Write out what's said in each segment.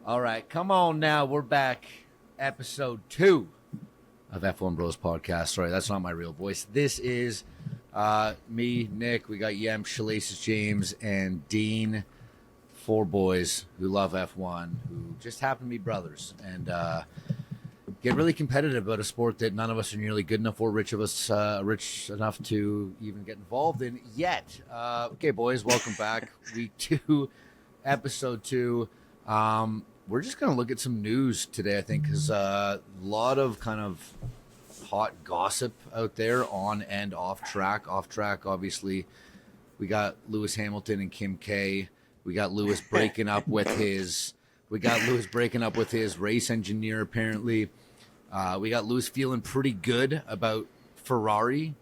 All right, come on now. We're back. Episode 2 of F1 Bros Podcast. Sorry, that's not my real voice. This is me, Nick. We got Yamsh, Shalisa, James, and Dean. 4 boys who love F1, who just happen to be brothers and get really competitive about a sport that none of us are nearly good enough or rich enough to even get involved in yet. Okay, boys, welcome back. Week 2, episode 2. We're just going to look at some news today, I think, because a lot of kind of hot gossip out there on and off track. Off track, obviously, we got Lewis Hamilton and Kim K. We got Lewis breaking up with his. Race engineer. Apparently, we got Lewis feeling pretty good about Ferrari,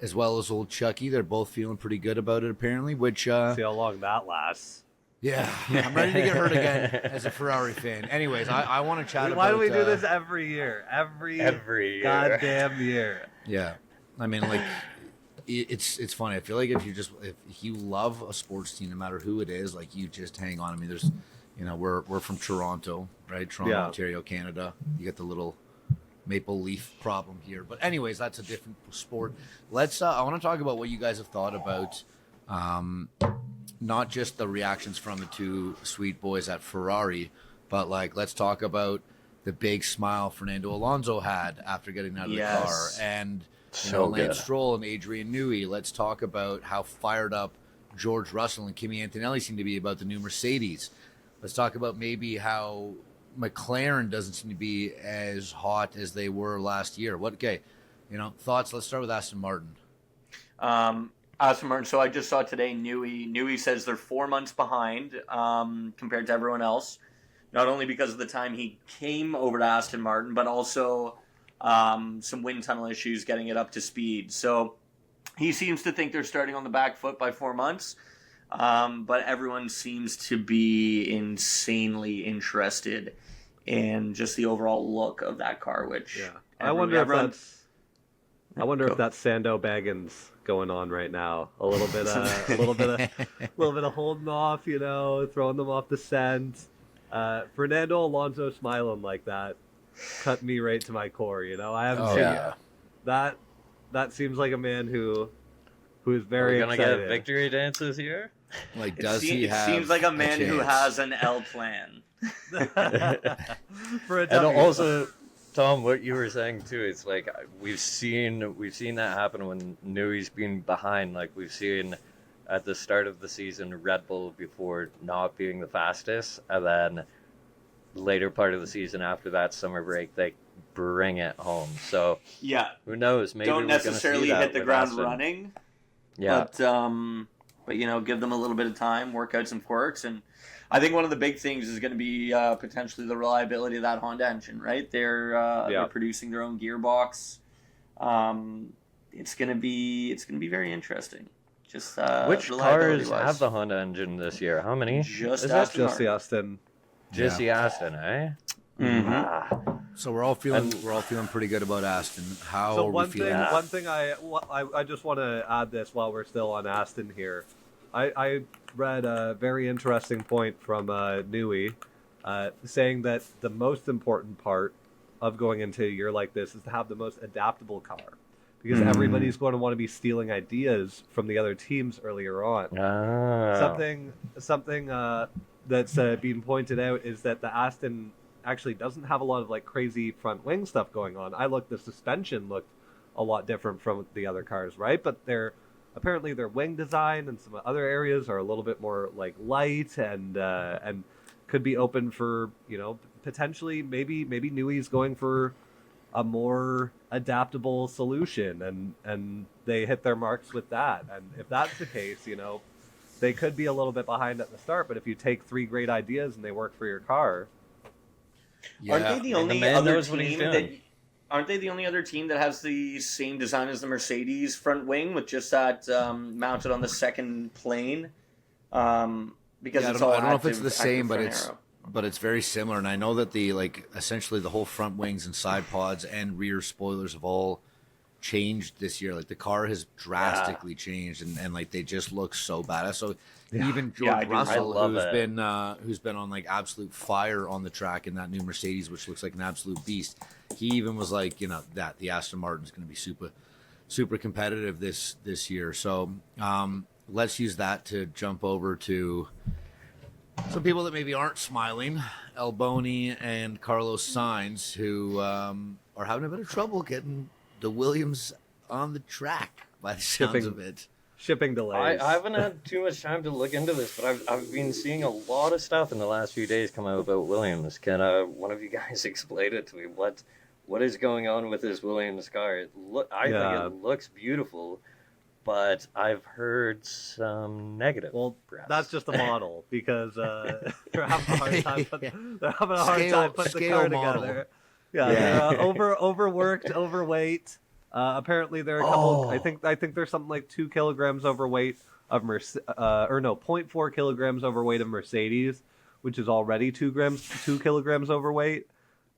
as well as old Chucky. They're both feeling pretty good about it. Apparently, which see how long that lasts. Yeah, I'm ready to get hurt again as a Ferrari fan. Anyways, I want to chat about... Why do we do this every year? Every year. Goddamn year. Yeah. I mean, like, it's funny. I feel like if you love a sports team, no matter who it is, like, you just hang on. I mean, there's, we're from Toronto, right? Toronto, yeah. Ontario, Canada. You get the little maple leaf problem here. But anyways, that's a different sport. I want to talk about what you guys have thought about... not just the reactions from the 2 sweet boys at Ferrari, but let's talk about the big smile Fernando Alonso had after getting out of the car, and Lance Stroll and Adrian Newey. Let's talk about how fired up George Russell and Kimi Antonelli seem to be about the new Mercedes. Let's talk about maybe how McLaren doesn't seem to be as hot as they were last year. Thoughts? Let's start with Aston Martin. Aston Martin. So I just saw today Newey says they're 4 months behind compared to everyone else. Not only because of the time he came over to Aston Martin, but also some wind tunnel issues getting it up to speed. So he seems to think they're starting on the back foot by 4 months. But everyone seems to be insanely interested in just the overall look of that car, which I wonder if that's Sando Baggins going on right now. A little bit of holding off, throwing them off the scent. Fernando Alonso smiling like that cut me right to my core. I haven't seen that. That seems like a man who is very excited. Gonna get victory dances here. Seems like a man who has an L plan. For a and also. Tom, what you were saying too, it's like we've seen that happen when Newey's been behind. Like we've seen at the start of the season, Red Bull before not being the fastest, and then later part of the season after that summer break, they bring it home. So who knows? Maybe don't necessarily hit the ground running. Yeah, but give them a little bit of time, work out some quirks, and I think one of the big things is going to be potentially the reliability of that Honda engine, right? They're producing their own gearbox. It's going to be very interesting. Just which cars have the Honda engine this year? How many? Just the Aston. Just the Aston, eh? Mm-hmm. So we're all feeling pretty good about Aston. How are we feeling? One thing I just want to add this while we're still on Aston here. I read a very interesting point from Newey saying that the most important part of going into a year like this is to have the most adaptable car, because everybody's going to want to be stealing ideas from the other teams earlier on. Something that's being pointed out is that the Aston actually doesn't have a lot of crazy front wing stuff going on. The suspension looked a lot different from the other cars, right? But apparently their wing design and some other areas are a little bit more light and could be open for potentially maybe Newey's going for a more adaptable solution and they hit their marks with that. And if that's the case, they could be a little bit behind at the start. But if you take 3 great ideas and they work for your car, aren't they the only other team that has the same design as the Mercedes front wing with just that mounted on the second plane? Because I don't know if it's the same, but it's very similar. And I know that essentially the whole front wings and side pods and rear spoilers have all changed this year. Like the car has drastically changed, and like they just look so badass. So even George Russell, who's been on like absolute fire on the track in that new Mercedes, which looks like an absolute beast. He even was like, that the Aston Martin's going to be super competitive this year. So let's use that to jump over to some people that maybe aren't smiling. Alboni and Carlos Sainz, who are having a bit of trouble getting the Williams on the track by the sounds of it. Shipping delays. I haven't had too much time to look into this, but I've been seeing a lot of stuff in the last few days come out about Williams. Can one of you guys explain it to me? What is going on with this Williams car? I think it looks beautiful, but I've heard some negative. Well, press. that's just a model because they're having a hard time. Putting the car together. Yeah, they're overworked, overweight. Apparently, there are a couple. I think there's something like 2 kilograms overweight of 0.4 kilograms overweight of Mercedes, which is already 2 kilograms overweight.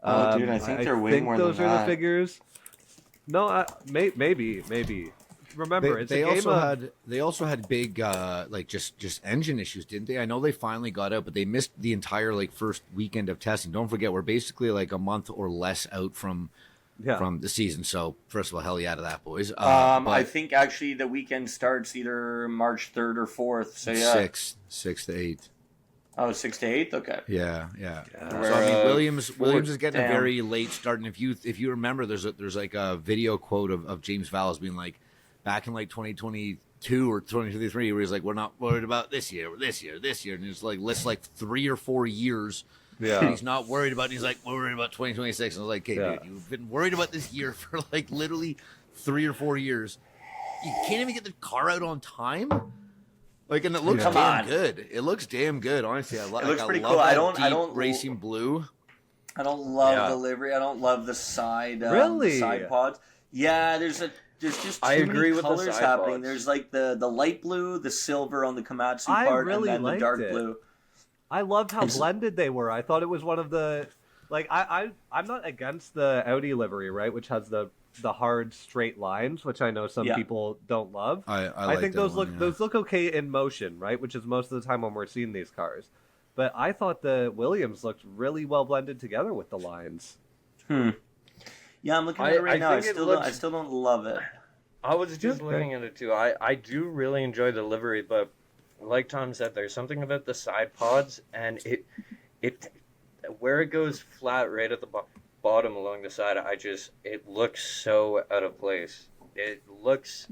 Dude, I think they're way more than that. Those are the figures. No, maybe. Remember, they also had big just engine issues, didn't they? I know they finally got out, but they missed the entire first weekend of testing. Don't forget, we're basically like a month or less out from the season. So first of all, hell yeah to that, boys. I think actually the weekend starts either March 3rd or 4th. So yeah, 6 to 8. Oh, 6 to 8. Okay. Yeah. So I mean, Williams is getting a very late start, and if you remember, there's like a video quote of James Vallis being like, back in like 2022 or 2023, where he's like, we're not worried about this year, and it's like lists like 3 or 4 years. Yeah. And he's not worried about. He's like, we're worried about 2026. And I was like, okay, dude, you've been worried about this year for like literally 3 or 4 years. You can't even get the car out on time. Like, and it looks damn good. It looks damn good, honestly. It looks pretty cool. I don't racing blue. I don't love the livery. I don't love the side side pods. Yeah, there's just too many colors happening. There's like the light blue, the silver on the Komatsu part, and then the dark blue. I loved how blended they were. I thought it was one of the I'm not against the Audi livery, right, which has the hard straight lines, which I know some people don't love. I think those look okay in motion, right, which is most of the time when we're seeing these cars. But I thought the Williams looked really well blended together with the lines. Yeah, I'm looking at it right now. I still don't love it. I was just looking at it too. I do really enjoy the livery, but like Tom said, there's something about the side pods, and it where it goes flat right at the bottom along the side, it looks so out of place. It looks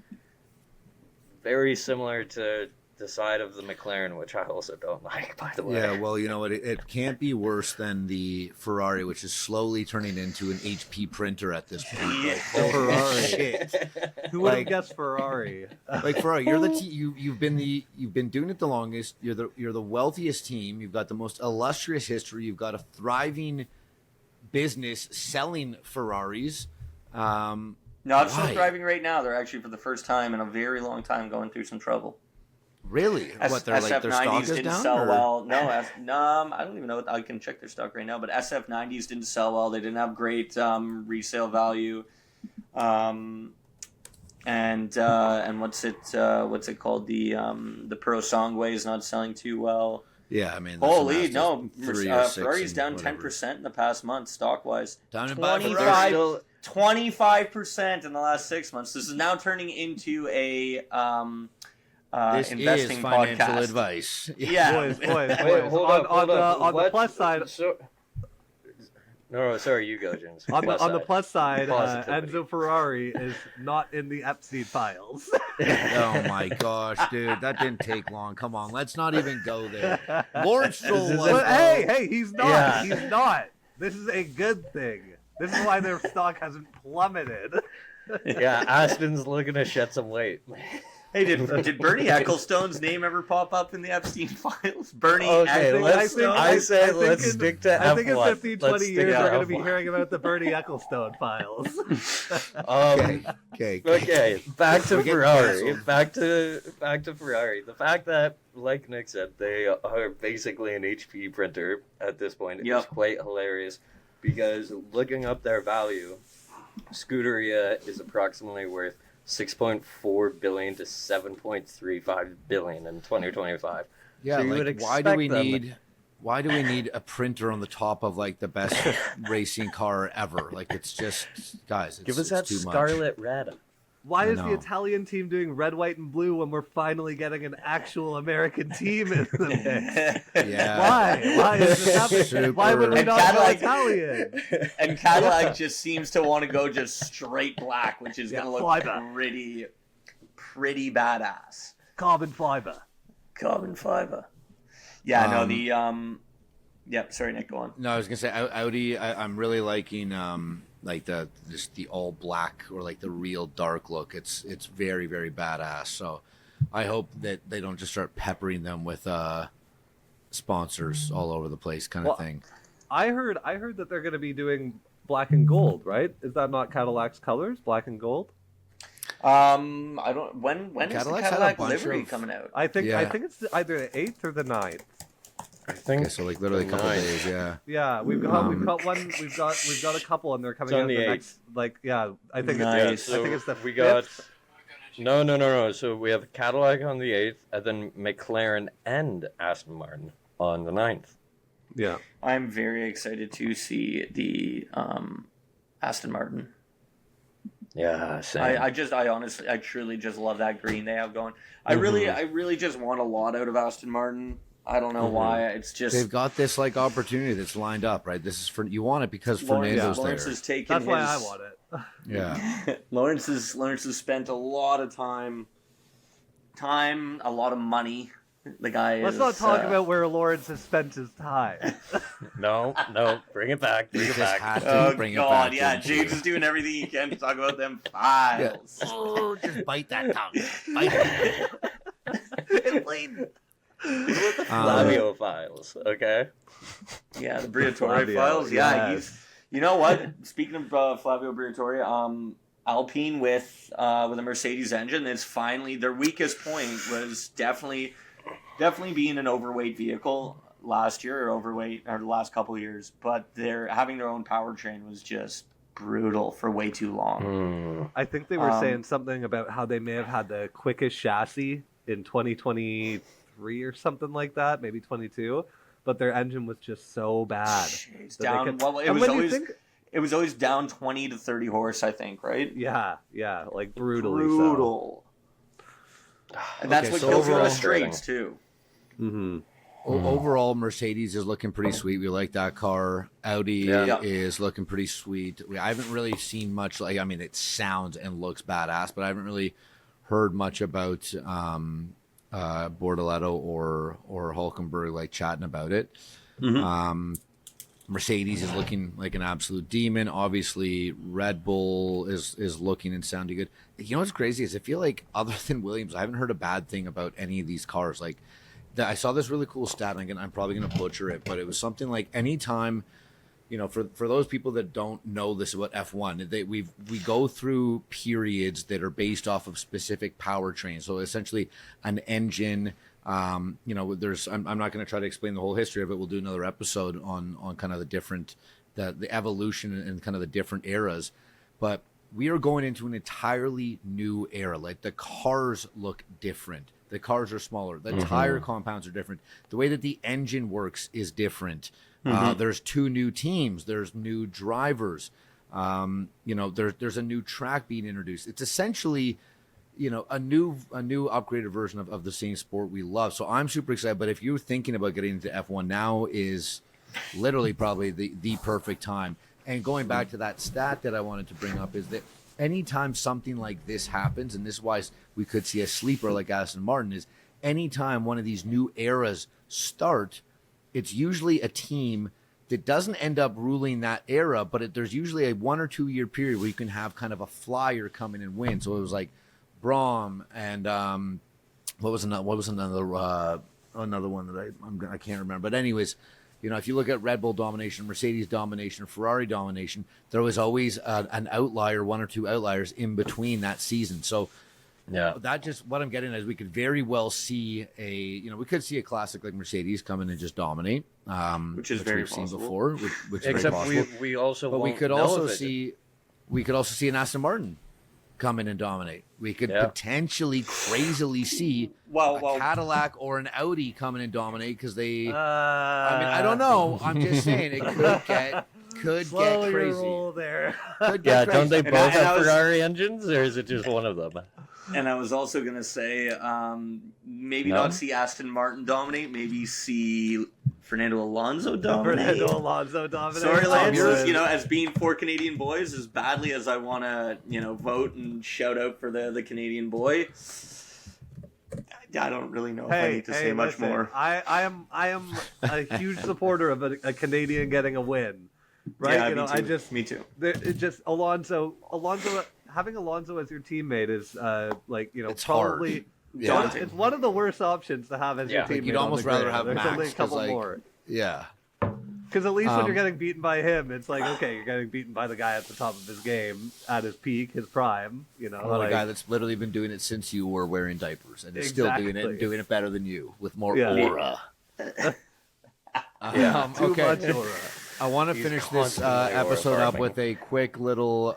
very similar to the side of the McLaren, which I also don't like, by the way. Yeah, well, you know what? It can't be worse than the Ferrari, which is slowly turning into an HP printer at this point. Like, Ferrari. Shit. Who would have guessed Ferrari? Like Ferrari, you're you've been doing it the longest. You're the wealthiest team. You've got the most illustrious history. You've got a thriving business selling Ferraris. No, I'm still thriving right now. They're actually, for the first time in a very long time, going through some trouble. Really? What, their stock is didn't down? Sell well. No, I don't even know. I can check their stock right now. But SF90s didn't sell well. They didn't have great resale value. And what's it called? The Pro Songway is not selling too well. Yeah, I mean, holy no! Ferrari's down 10% in the past month, stock wise. 25% in the last 6 months. This is now turning into a this investing is financial podcast. Advice. Yeah, boys. Hold up. On the plus side. No, sorry, you go, James. On the plus side, Enzo Ferrari is not in the Epstein files. Oh my gosh, dude, that didn't take long. Come on, let's not even go there. Lawrence Stroll was. Hey, he's not. Yeah. He's not. This is a good thing. This is why their stock hasn't plummeted. Yeah, Aston's looking to shed some weight. Hey, did Bernie Ecclestone's name ever pop up in the Epstein files? Bernie Ecclestone? Let's stick to F1. I think in 15, 20 years we're going to be hearing about the Bernie Ecclestone files. Okay. Back to Ferrari. Back to Ferrari. The fact that, like Nick said, they are basically an HP printer at this point is quite hilarious, because looking up their value, Scuderia is approximately worth 6.4 billion to 7.35 billion in 2025. Yeah, So you would like expect why do we need a printer on the top of like the best racing car ever? Like it's just guys, Give us it's that too much. scarlet red. Why I is the know. Italian team doing red, white, and blue when we're finally getting an actual American team in the mix? Yeah. Why? Why is this happening? Why would we And not go Cadillac- Italian? And Cadillac just seems to want to go just straight black, which is Yeah, going to look fiber. pretty badass. Carbon fiber. Carbon fiber. Yeah, no, the Yep, sorry, Nick, go on. No, I was gonna say Audi. I'm really liking like the all black or like the real dark look. It's very very badass. So I hope that they don't just start peppering them with sponsors all over the place kind of thing. I heard that they're going to be doing black and gold, right? Is that not Cadillac's colors, black and gold? I don't. When is the Cadillac's had a Cadillac bunch livery of- coming out? I think Yeah. it's either the 8th or the 9th. I think Okay, so like literally a couple of Nice. days. Yeah. Yeah, we've got one. We've got a couple, and they're coming It's on out the the 8th. next. Like, yeah, I think Nice. I think it's the we got 5th. no. So we have Cadillac on the 8th, and then McLaren and Aston Martin on the 9th. Yeah. I'm very excited to see the Aston Martin. Yeah, same. I honestly, I truly just love that green they have going. I really just want a lot out of Aston Martin. I don't know why. It's just They've got this like opportunity that's lined up, right? This is for you want it because Fernando's Lawrence there. has taken That's why I his- want it. Yeah. Lawrence has spent a lot of time, a lot of money. The guy Let's is, not talk about where Lawrence has spent his time. No, bring it back. Bring it Just back. had to Oh bring it God, back. yeah, didn't James you? is doing everything he can to talk about them files. Oh, just bite that tongue. Bite it. It's bleeding. Flavio files, okay? Yeah, the Briatore Flavio, files. Yeah, yes. he's. You know what? Speaking of Flavio Briatore, Alpine with a Mercedes engine. It's finally their weakest point was definitely being an overweight vehicle last year or the last couple of years. But they're having their own powertrain was just brutal for way too long. I think they were saying something about how they may have had the quickest chassis in 2023 or something like that, maybe 22. But their engine was just so bad. Jeez, that they down. could- Well, it And was when you always think- it was always down 20 to 30 horse, I think, right? Yeah, like brutally Brutal. And that's Okay, what so kills you on the overall- straights too. so. Mm-hmm. Overall, Mercedes is looking pretty sweet. We like that car. Audi Yeah. is looking pretty sweet. I haven't really seen much. Like, I mean, it sounds and looks badass, but I haven't really heard much about Bortoletto or Hulkenberg like chatting about it. Mercedes is looking like an absolute demon. Obviously, Red Bull is looking and sounding good. You know what's crazy is I feel like other than Williams, I haven't heard a bad thing about any of these cars. Like I saw this really cool stat, and I'm probably going to butcher it, but it was something like anytime, you know, for those people that don't know this about F1, we go through periods that are based off of specific powertrains. So essentially, an engine. You know, I'm not going to try to explain the whole history of it. We'll do another episode on kind of the different, the evolution and kind of the different eras. But we are going into an entirely new era. Like the cars look different. The cars are smaller. The tire compounds are different. The way that the engine works is different. There's 2 new teams. There's new drivers. You know, there's a new track being introduced. It's essentially, you know, a new upgraded version of the same sport we love. So I'm super excited. But if you're thinking about getting into F1, now is literally probably the perfect time. And going back to that stat that I wanted to bring up is that anytime something like this happens, and this is why we could see a sleeper like Aston Martin, is anytime one of these new eras start, it's usually a team that doesn't end up ruling that era, but there's usually a 1 or 2 year period where you can have kind of a flyer come in and win. So it was like Braum and what was another one that I can't remember. But anyways, you know, if you look at Red Bull domination, Mercedes domination, Ferrari domination, there was always an outlier, 1 or 2 outliers in between that season. So Yeah. that just what I'm getting is we could very well see we could see a classic like Mercedes come in and just dominate, Which is very we've seen possible. before, which is very Except possible. we also But we won't could know also if it- see. we could also see an Aston Martin come in and dominate. We could potentially crazily see a Cadillac or an Audi come in and dominate because they. I mean, I don't know. I'm just saying it could get crazy. There. Could get crazy. Don't they both have Ferrari engines, or is it just one of them? And I was also going to say, maybe not see Aston Martin dominate, maybe see Fernando Alonso dominate. Sorry, Lance, as being 4 Canadian boys, as badly as I want to, vote and shout out for the Canadian boy, I don't really know if I need to say much more. I am a huge supporter of a Canadian getting a win. Right? Yeah, me too. It just Alonso. Having Alonso as your teammate is it's probably hard. Yeah. It's one of the worst options to have as your teammate. You'd almost rather have There's Max. only a couple more. Yeah. Because at least when you're getting beaten by him, it's like, okay, you're getting beaten by the guy at the top of his game, at his peak, his prime. A guy that's literally been doing it since you were wearing diapers, and is still doing it, and doing it better than you with more aura. Too much aura. I want to finish this episode up with a quick little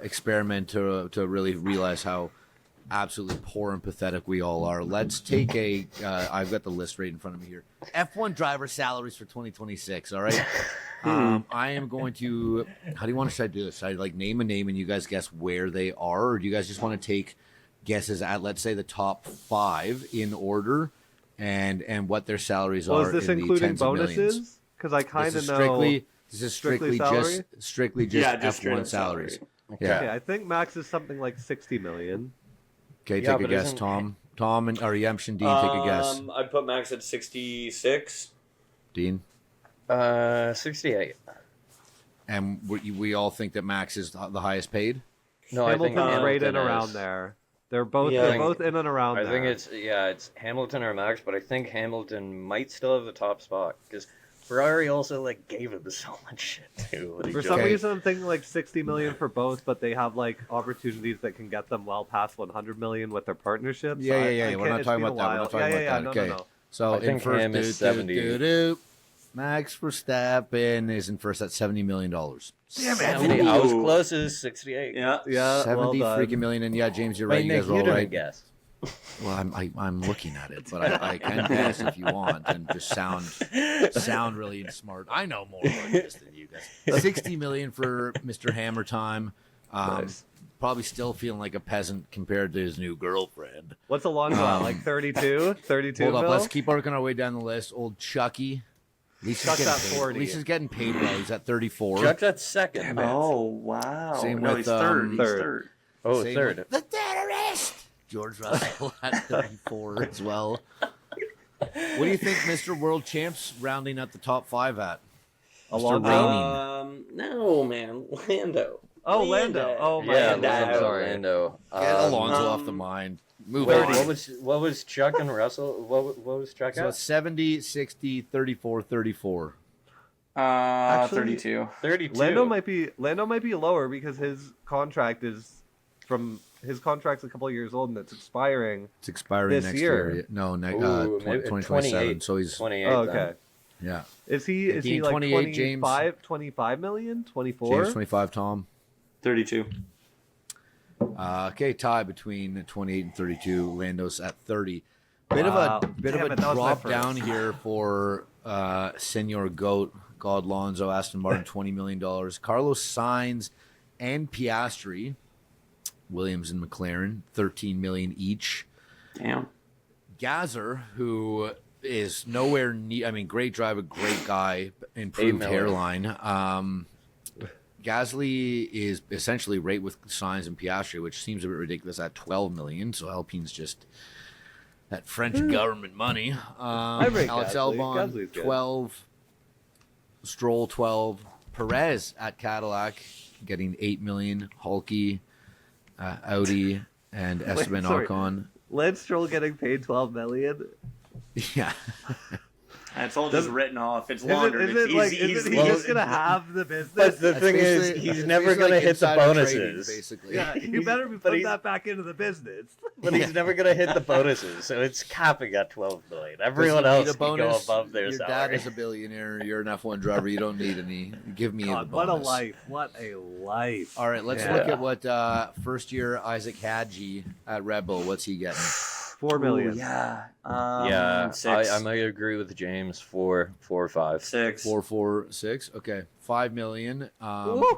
experiment to really realize how absolutely poor and pathetic we all are. Let's take I've got the list right in front of me here. F1 driver salaries for 2026, all right? I am going to, should I do this? Should I name a name and you guys guess where they are? Or do you guys just want to take guesses at, let's say, the top 5 in order and what their salaries are? Is this including bonuses? Because I kind of know. This is strictly just F1 salaries. Yeah. Okay, I think Max is something like 60 million. Okay, take a guess, Tom. Tom or Yamsh and Dean, take a guess. I'd put Max at 66. Dean? 68. And we all think that Max is the highest paid? No, Hamilton's I think right in around there. They're both in and around there. I think it's Hamilton or Max, but I think Hamilton might still have the top spot because Ferrari also gave him so much shit too. For some reason, I'm thinking 60 million for both, but they have opportunities that can get them well past 100 million with their partnerships. Yeah. We're not talking about that. We're not talking about that. Okay. No. So I think first, Ham is 70. Max Verstappen is in first at $70 million. Damn it! I was close as 68. Yeah. 70 freaking million. And James, you're right. You guys are all right. Guess. Well, I'm looking at it, but I can guess if you want and just sound really smart. I know more about this than you guys. 60 million for Mr. Hammer Time. Nice. Probably still feeling like a peasant compared to his new girlfriend. What's Alonso at? 32? 32 Hold up, mil? let's keep working our way down the list. Old Chucky. Chuck's at 40. Lisa's getting paid well. He's at 34. Chuck's at second. Oh, wow. Same no, with he's third. He's third. Oh, Same third. with the terrorist. George Russell at 34 as well. What do you think Mr. World Champs rounding at the top 5 at? Alonso? No, man. Lando. Oh, Lando. Oh, my Yeah, God. Lando. Get Alonso off the mind. Move Wait, on. what was Chuck and Russell? What was Chuck So at? it's 70, 60, 34, 34. Actually, 32. 32. Lando might be lower because his contract's a couple of years old and it's expiring. It's expiring this next year. year. No, Maybe 2027. So he's 28. Oh, then. okay. yeah. Is he Dean, like 28, James. 25 million? 24? James 25, Tom. 32. Okay, tie between 28 and 32. Lando's at 30. Bit of a drop down here for Senor Goat, God Lonzo, Aston Martin, $20 million. Carlos Sainz and Piastri, Williams and McLaren, $13 million each. Damn. Gazer, who is nowhere near, great driver, great guy, improved hairline. Gasly is essentially right with Sainz and Piastri, which seems a bit ridiculous at 12 million. So Alpine's just that French government money. Alex Albon, 12. Stroll, 12. Perez at Cadillac, getting 8 million. Hulky, Audi, and Esteban Ocon. Lance Stroll getting paid 12 million? Yeah. It's all just written off. It's Is laundered. isn't he just gonna have the business? But the thing is, basically- he's it's never basically going to like hit the insider bonuses. trading, basically. Yeah, you better be But putting he's- that back into the business. But he's never going to hit the bonuses, so it's capping at 12 million. Everyone Does he need else a can go bonus? above their Your dad salary. is a billionaire. You're an F1 driver. You don't need any. Give me God, the what a bonus. life! What a life! All right, let's Yeah. look at what first year Isaac Hadji at Red Bull. What's he getting? 4 million. Ooh, yeah. Yeah, 6. I might agree with James. 4 or 5. 6. 446. Okay, 5 million.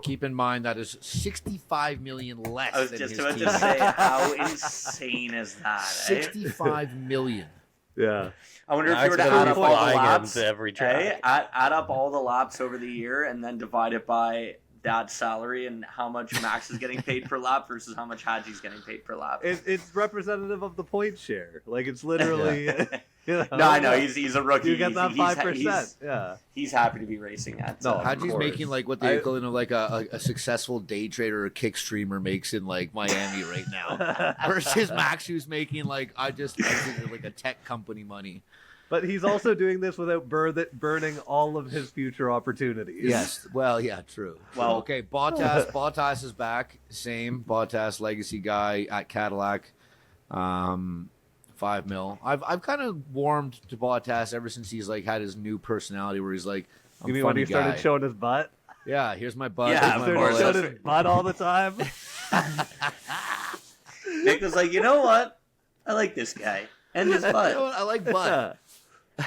Keep in mind that is 65 million less. I was than just his about team. to say, how insane is that? 65 million. Yeah. I wonder if Max you were to gonna add be up all the flying laps, into every track. add up all the laps over the year, and then divide it by Dad's salary and how much Max is getting paid per lap versus how much Hadji's getting paid per lap. It's representative of the point share. Like it's literally. You know, No, I know he's a rookie. You get that He's- 5%. Yeah. He's happy to be racing at. No, Hadji's course. making like what the equivalent of like a successful day trader or kick streamer makes in like Miami right now, versus Max, who's making like I think like a tech company money. But he's also doing this without burning all of his future opportunities. Yes. Well, yeah, true. Well- okay. Bottas is back. Same Bottas, legacy guy at Cadillac. 5 mil. I've kind of warmed to Bottas ever since he's like had his new personality where he's like, I'm You mean a when funny he started guy. showing his butt? Yeah, here's my butt. Yeah, here's of my course. mullet. Showing his butt all the time? Nick was like, you know what? I like this guy and his You know butt. what? I like butt.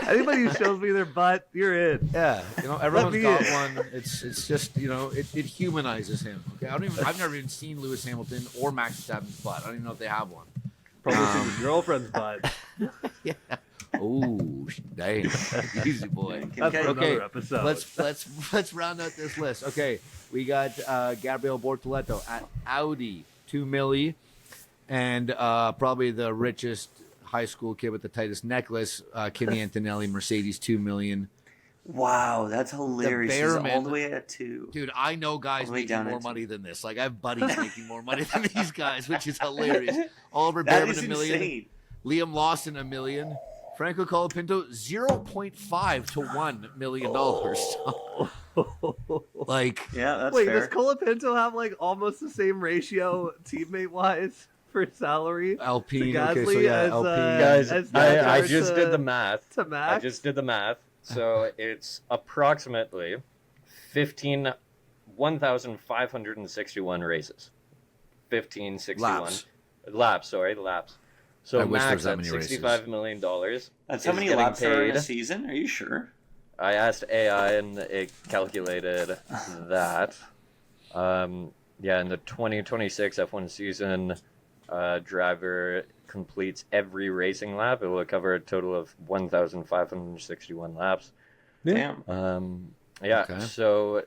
Anybody who shows me their butt, you're in. Yeah, everyone's me got in. one. It's just it humanizes him. Okay, I've never even seen Lewis Hamilton or Max Verstappen's butt. I don't even know if they have one. Probably seen his girlfriend's butt. Yeah. Oh, dang, easy boy. That's for Okay, another episode. let's round out this list. Okay, we got Gabriel Bortoleto at Audi, 2 milli, and probably the richest high school kid with the tightest necklace, Kimi Antonelli, Mercedes, 2 million. Wow, that's hilarious. He's all Bearman- the way at 2. Dude, I know guys All the way making down more at money than this. Like I have buddies making more money than these guys, which is hilarious. Oliver That Bearman, is $1 million. insane. Liam Lawson, $1 million. Franco Colapinto, $0.5 to $1 million. Like, Yeah, that's Wait, fair. does Colapinto have like almost the same ratio teammate wise for salary Alpine. to Okay, so Gasly yeah, as, Alpine. Guys, as I Qatar just did the math. to Max? I just did the math. So it's approximately 1,561 races. 1561 laps. So I wish there Max was that at many races. $65 million. That's how is many getting laps are in a paid. season? Are you sure? I asked AI and it calculated that. Yeah, in the 2026 F1 season, driver completes every racing lap. It will cover a total of 1,561 laps. Damn. Yeah, Okay. so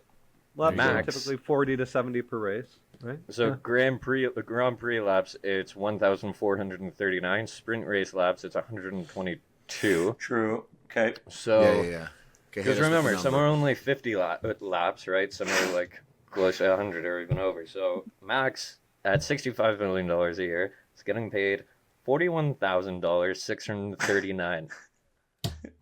Laps are Max. typically 40 to 70 per race, right? Grand Prix laps, it's 1,439. Sprint race laps, it's 122. True. Okay. So, yeah. Okay, hit because us with remember, the some number. are only 50 laps, right? Some are like close to 100 or even over. So Max, at $65 million a year, is getting paid $41,639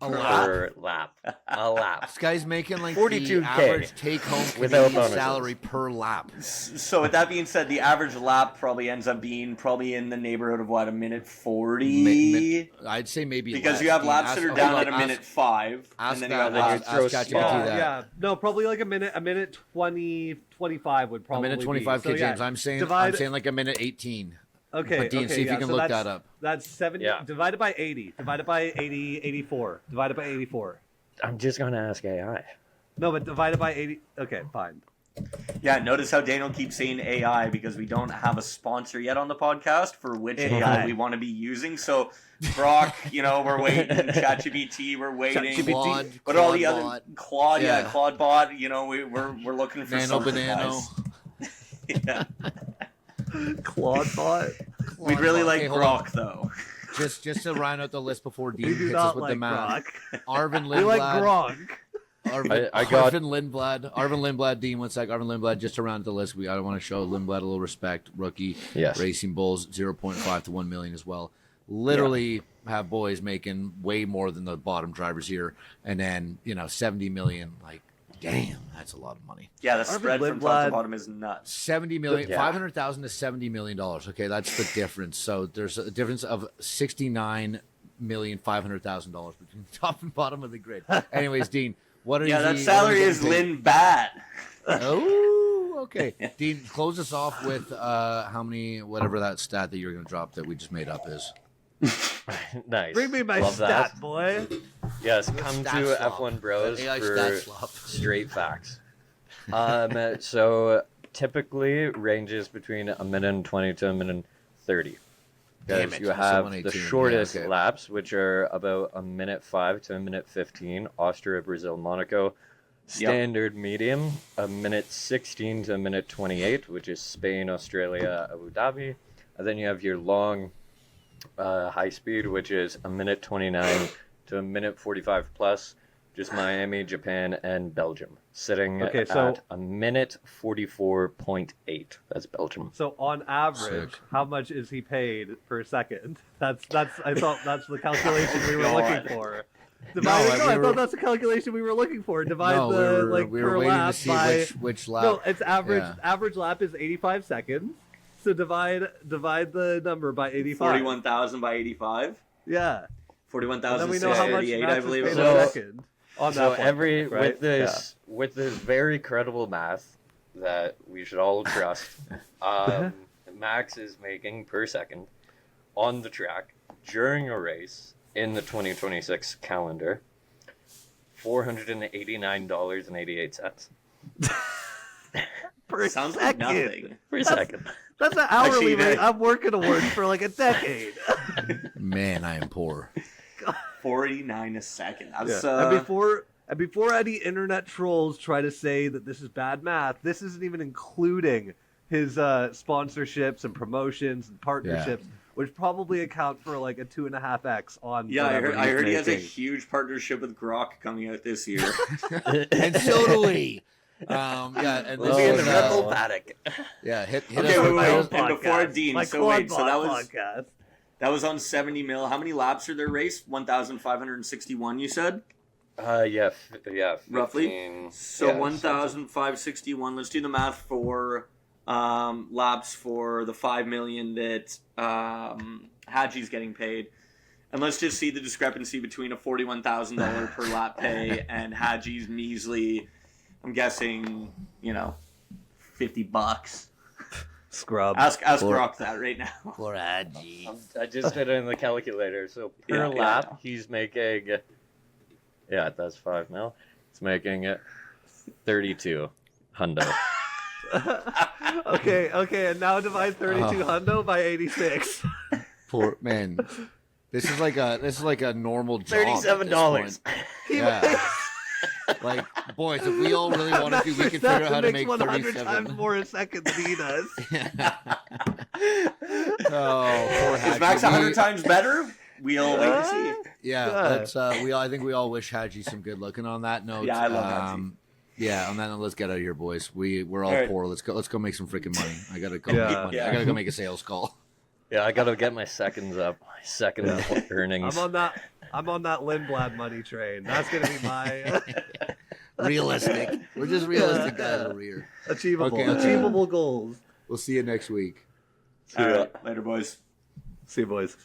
A lap? per lap. A lap. This guy's making like 42K the average take-home without Canadian bonuses. salary per lap. So with that being said, the average lap probably ends up being in the neighborhood of what, a minute 40? I'd say maybe Because less. you have Dean, laps ask- that are okay, down look, at a minute 5, ask and then you that, got then you laps. throw ask speed. ChatGPT that. Yeah, no, probably like a minute 20, 25 would A probably minute be. 25, So, James. yeah, I'm saying like a minute 18. Okay, But Dean, okay, see if you yeah, can so look that's- that up. That's 70 Yeah. divided by 80, divided by 80, 84, divided by 84. I'm just going to ask AI. No, but divided by 80. Okay, fine. Yeah, notice how Daniel keeps saying AI because we don't have a sponsor yet on the podcast for which AI. AI we want to be using. So, Brock, we're waiting. ChatGPT, we're waiting. Claude, What are all the Claude other bot. Claude? Yeah, Yeah. Claude bot. We're looking for Nano something, Banano. guys. Yeah. Claude bot. We'd really Okay, like hold Brock though. Just to round out the list before Dean We do hits us not with like the math. Gronk. Arvin We like Lindblad. Gronk. Arvin, I got- Arvin Lindblad, Dean, one sec. Arvin Lindblad, just to round out the list, I want to show Lindblad a little respect. Rookie, Yes. Racing Bulls, 0.5 to 1 million as well. literally have boys making way more than the bottom drivers here, and then 70 million. Like, damn, that's a lot of money. Yeah, the spread from top to bottom is nuts. 70 million, 500,000 to 70 million dollars. Okay, that's the difference. So there's a difference of $69,500,000 between the top and bottom of the grid. Anyways, Dean, what are that salary is Lynn bad. Oh, okay. Dean, close us off with how many, whatever that stat that you're going to drop that we just made up is. Nice. Bring me my Love stat, that. boy. Yes, come Stat to slop. F1 Bros AI for stat slop. straight facts. So typically ranges between a minute and 20 to a minute and 30. Damn Because it, you so have 118, the shortest yeah, okay. laps, which are about a minute 5 to a minute 15. Austria, Brazil, Monaco. Standard medium, a minute 16 to a minute 28, which is Spain, Australia, Abu Dhabi. And then you have your long high speed, which is a minute 29 to a minute 45 plus, just Miami, Japan, and Belgium. Sitting Okay, so- at a minute 44.8. That's Belgium. So on average, Sick. how much is he paid per second? That's I thought that's the calculation we were looking for. I I thought that's the calculation we were looking for. Divide No, we were per waiting lap to see by which lap. no, it's average. Yeah. Average lap is 85 seconds. So divide the number by 85. 41,000 by 85. Yeah. And then we know how much 41,638, Max I is believe paid it So- a was. second. On So that one, with right? this very credible math that we should all trust, Max is making per second on the track during a race in the 2026 calendar $489.88 Per Sounds like second. nothing. per second. That's an hourly Actually, rate. that- I'm working towards for like a decade. Man, I am poor. 49 a second. That's And before any internet trolls try to say that this is bad math, this isn't even including his sponsorships and promotions and partnerships, which probably account for like a 2.5x on. yeah. whatever I heard he has a making. huge partnership with Grok coming out this year. And so do we. And We'll this be in is, the Red Bull paddock. Yeah, hit Okay, us wait, with wait, those- wait. And before Dean, My so wait, Quad so that Pod was podcast. that was on 70 mil. How many laps are their race? 1,561. You said Yeah, 15, roughly. So yeah, 1,561. Let's do the math for laps for the 5 million that Haji's getting paid. And let's just see the discrepancy between a $41,000 per lap pay and Haji's measly, I'm guessing, $50. Scrub. Ask Poor- Grok that right now. Poor Haji. I just did it in the calculator. So per Yeah, lap, yeah. he's making. Yeah, that's 5 mil. He's making it 32 hundo. Okay, and now divide 32 hundo by 86. Poor man. This is like a normal job. at this $37. point. Yeah. Like, boys, if we all really wanted to, we could figure out how to make 100 times 37. more a second than he does. Oh, poor Is Haji. Max 100 times better? We'll wait to see. Yeah, Yeah. let's. I think we all wish Haji some good luck. And on that note, Yeah, I love Haji. Yeah, on that note, let's get out of here, boys. We're all All right. poor. Let's go make some freaking money. I gotta go Yeah. make money. Yeah. I gotta go make a sales call. Yeah, I gotta get my seconds up. My second earnings. I'm on that Lindblad money train. That's gonna be my Realistic. We're just realistic guys over here. achievable Okay. achievable goals. We'll see you next week. All right, later, boys. See you, boys.